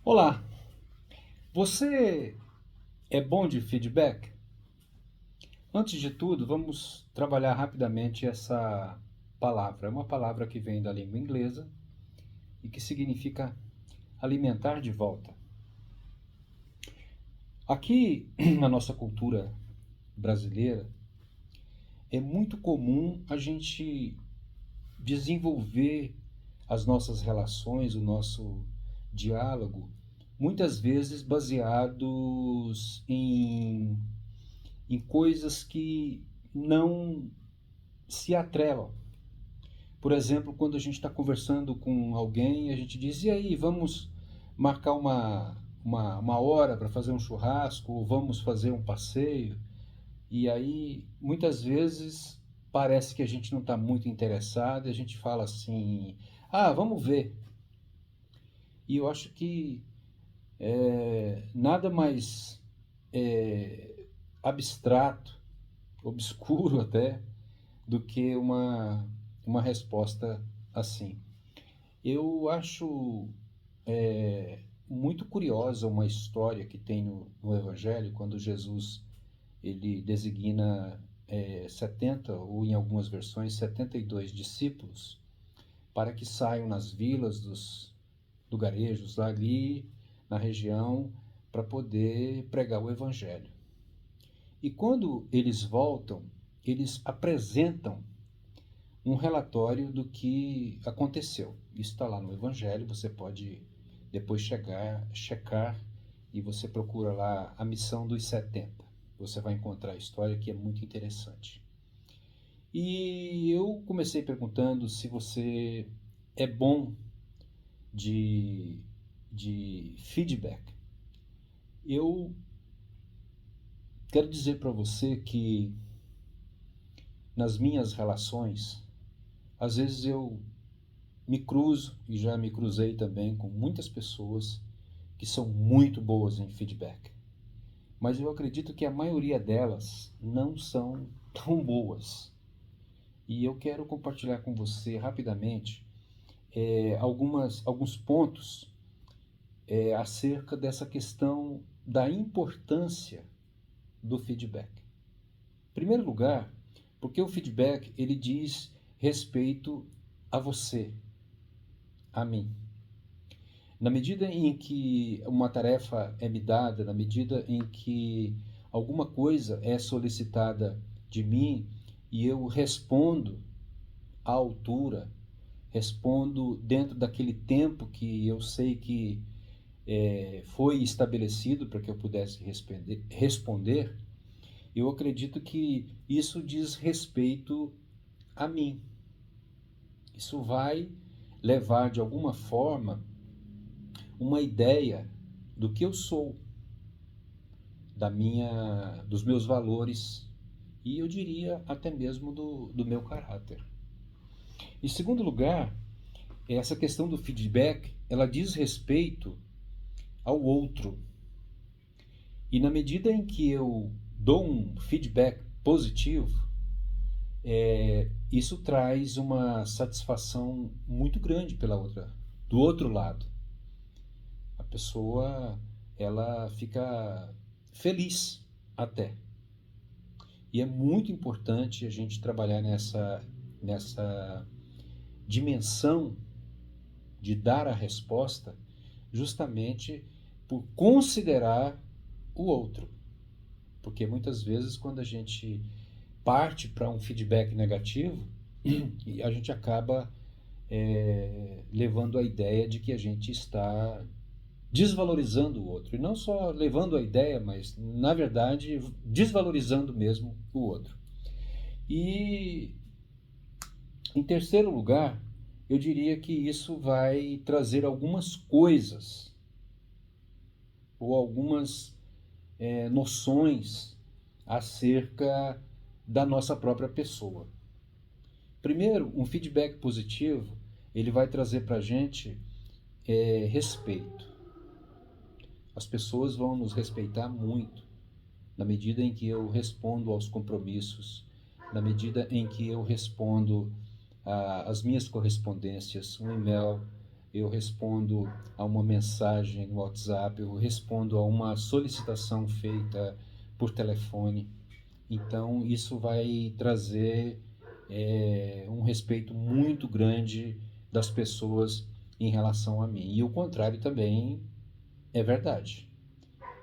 Olá, você é bom de feedback? Antes de tudo, vamos trabalhar rapidamente essa palavra. É uma palavra que vem da língua inglesa e que significa alimentar de volta. Aqui na nossa cultura brasileira, é muito comum a gente desenvolver as nossas relações, o nosso diálogo, muitas vezes baseados em coisas que não se atrelam. Por exemplo, quando a gente está conversando com alguém, a gente diz: e aí, vamos marcar uma hora para fazer um churrasco, ou vamos fazer um passeio? E aí, muitas vezes, parece que a gente não está muito interessado, e a gente fala assim: ah, vamos ver. E eu acho que nada mais é, abstrato, obscuro até, do que uma resposta assim. Eu acho muito curiosa uma história que tem no Evangelho, quando Jesus ele designa 70, ou em algumas versões, 72 discípulos, para que saiam nas vilas dos lugarejos ali na região para poder pregar o Evangelho. E quando eles voltam, eles apresentam um relatório do que aconteceu. Isso está lá no Evangelho, você pode depois checar e você procura lá a missão dos 70. Você vai encontrar a história que é muito interessante. E eu comecei perguntando se você é bom de, de feedback. Eu quero dizer para você que nas minhas relações, às vezes eu me cruzo e já me cruzei também com muitas pessoas que são muito boas em feedback. Mas eu acredito que a maioria delas não são tão boas. E eu quero compartilhar com você rapidamente alguns pontos acerca dessa questão da importância do feedback. Em primeiro lugar, porque o feedback ele diz respeito a você, a mim. Na medida em que uma tarefa é me dada, na medida em que alguma coisa é solicitada de mim e eu respondo à altura, respondo dentro daquele tempo que eu sei que foi estabelecido para que eu pudesse responder, eu acredito que isso diz respeito a mim. Isso vai levar de alguma forma uma ideia do que eu sou, dos meus valores e eu diria até mesmo do meu caráter. Em segundo lugar, essa questão do feedback, ela diz respeito ao outro. E na medida em que eu dou um feedback positivo, isso traz uma satisfação muito grande do outro lado. A pessoa, ela fica feliz até. E é muito importante a gente trabalhar nessa dimensão de dar a resposta justamente por considerar o outro. Porque muitas vezes quando a gente parte para um feedback negativo, a gente acaba levando a ideia de que a gente está desvalorizando o outro. E não só levando a ideia, mas, na verdade, desvalorizando mesmo o outro. E, em terceiro lugar, eu diria que isso vai trazer algumas coisas ou algumas noções acerca da nossa própria pessoa. Primeiro, um feedback positivo, ele vai trazer para a gente respeito. As pessoas vão nos respeitar muito na medida em que eu respondo aos compromissos, na medida em que eu respondo às minhas correspondências, um e-mail, eu respondo a uma mensagem no WhatsApp, eu respondo a uma solicitação feita por telefone. Então, isso vai trazer um respeito muito grande das pessoas em relação a mim. E o contrário também é verdade.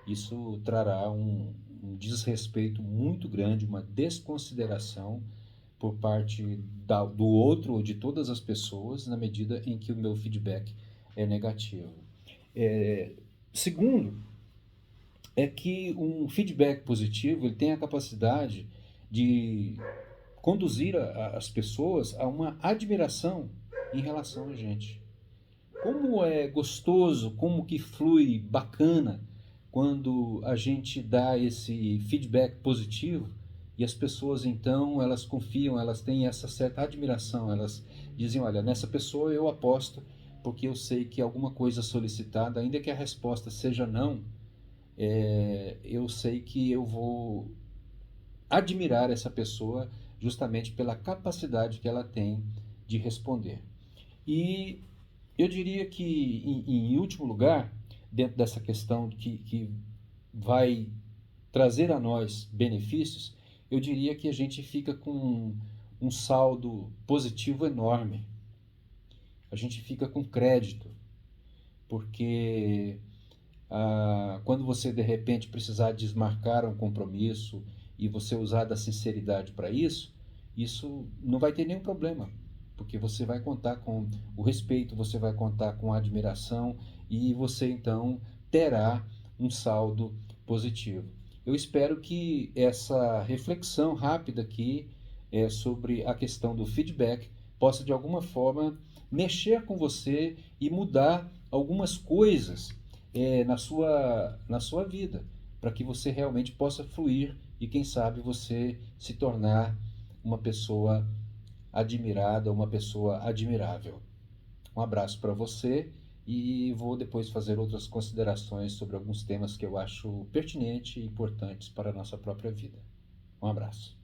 Isso trará um desrespeito muito grande, uma desconsideração por parte do outro ou de todas as pessoas, na medida em que o meu feedback é negativo. É, segundo, é que um feedback positivo ele tem a capacidade de conduzir as pessoas a uma admiração em relação a gente. Como é gostoso, como que flui bacana quando a gente dá esse feedback positivo e as pessoas então elas confiam, elas têm essa certa admiração, elas dizem, olha, nessa pessoa eu aposto porque eu sei que alguma coisa solicitada, ainda que a resposta seja não, eu sei que eu vou admirar essa pessoa justamente pela capacidade que ela tem de responder. E eu diria que, em último lugar, dentro dessa questão que vai trazer a nós benefícios, eu diria que a gente fica com um saldo positivo enorme. A gente fica com crédito, porque quando você de repente precisar desmarcar um compromisso e você usar da sinceridade para isso, isso não vai ter nenhum problema, porque você vai contar com o respeito, você vai contar com a admiração e você então terá um saldo positivo. Eu espero que essa reflexão rápida aqui sobre a questão do feedback possa de alguma forma mexer com você e mudar algumas coisas na sua vida, para que você realmente possa fluir e, quem sabe, você se tornar uma pessoa admirada, uma pessoa admirável. Um abraço para você e vou depois fazer outras considerações sobre alguns temas que eu acho pertinentes e importantes para a nossa própria vida. Um abraço.